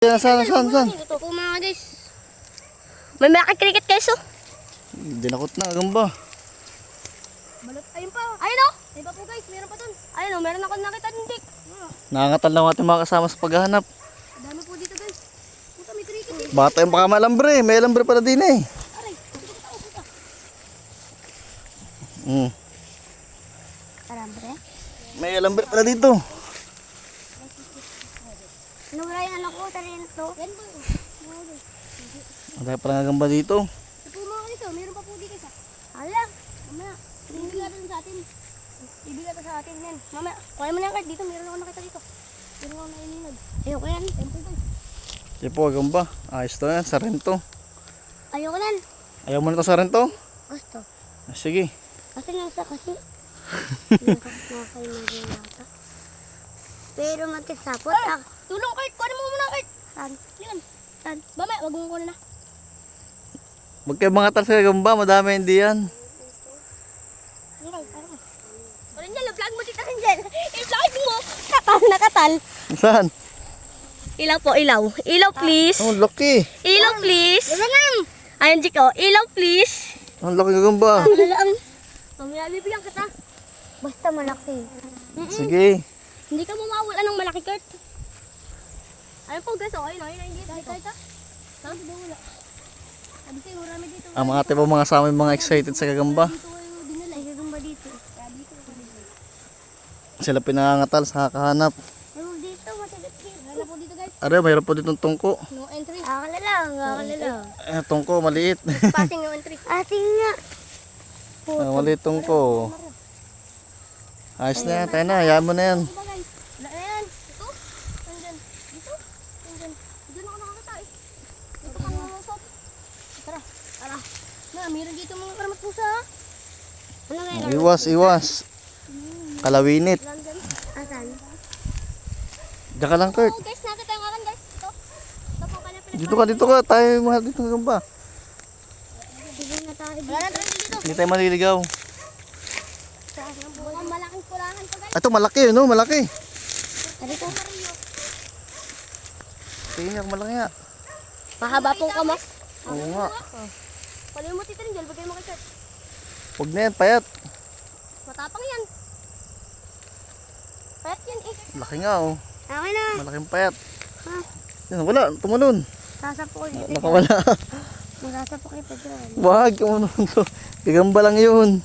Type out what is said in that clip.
Saan? Ito po mga guys. May makikriket guys oh. Dinakot na, gamba. Balot, ayun pa. Ayun oh. Ayun pa po guys, meron pa dun. Ayun oh, meron ako nakita din dik. Nangangatal lang ating mga kasama sa paghahanap. Dami po dito guys. Puta may kriket eh. Bata yung baka malambre. May alambre pala din eh. Aray, puta. Alambre? May alambre pala dito. Ano wala yung anak ko, tarin to. Yan po. Wala pala nga gamba dito. Ito po mga dito, meron pa po dito sa. Hala, mamaya. Ibigatan sa atin. Ibigatan sa atin yan. Mamaya, kuha mo na yung card dito. Meron ako nakita dito. Meron ako naininag. Ayoko yan. Ayun po guys. Sige po, gamba. Ayos to yan. Sarento. Ayoko nan. Ayaw mo na to sarento? Gusto. Sige. Kasi nasa kasi. Nakakaimarin nata. Pero magkasapot ah. Tulong Kurt, kuha mo muna Kurt. Saan? Yun. Saan? Mamaya, wag mo kuha na. Huwag kayo mga tal sa gamba. Madami hindi yan. Okay, parang. Rinjel, vlog mo dito Rinjel. I-vlog mo. Katal na katal. Saan? Ilaw po, ilaw. Ilaw please. Oh, laki. Ilaw please. Ayun, Jiko. Ilaw please. Ang laki ng gamba. Malaang. Mamaya, bibigyan kita. Basta malaki. Sige. Hindi ka mawawala ng malaki, Kurt. Ayun po, guys. Ayun, dito. Ito. Saan? Dito wala. Sabi sa'yo, marami dito. Ang mga tipo mga kasama yung mga excited sa gagamba. Dito kayo dinala. Ay, gagamba dito. Kaya dito. Sila pinangangatal sa kakahanap. Ayun, dito. Matigat dito. Hala po dito, guys. Are, mayroon po ditong tungko. No entry. Akala lang. Tungko, maliit. Passing no entry. Ating nga. Maliit tungko. Ayos na yan, tayo na. Hayaan mo na yan. Diba, guys? Wala na yan. Ito. Nandyan. Dito. Nandyan. Diyan ako nakakita eh. Dito ka nangasap. Tara. Na, meron dito mga karamat pusa. Ano nga Iwas. Kalawinit. London. Asan? Diyan ka lang, Kurt. Oh, guys, nakita yung akan, guys. Ito. Ito po kanya Dito ka. Tayo mahal dito ng gamba. Sige na tayo. Wala na tayo dito. Hindi tayo maliligaw. Mukhang malaking kulahan pa, guys. Ito, malaki, no? Malaki. Tari ko. Tingin niya, malaki nga. Mahaba pong kamas. Oo nga. Palayo mo tita rin dyan. Bagay mo kay Kurt. Huwag na yan, payat. Matapang yan. Payat yan eh. Laki nga, oh. Okay na. Malaking payat. Ha? Yan, wala. Tumalon. Sasapo ko dito. Nakawala. Masasapo kita dyan. Wag, tumalon to. Gagamba lang yun.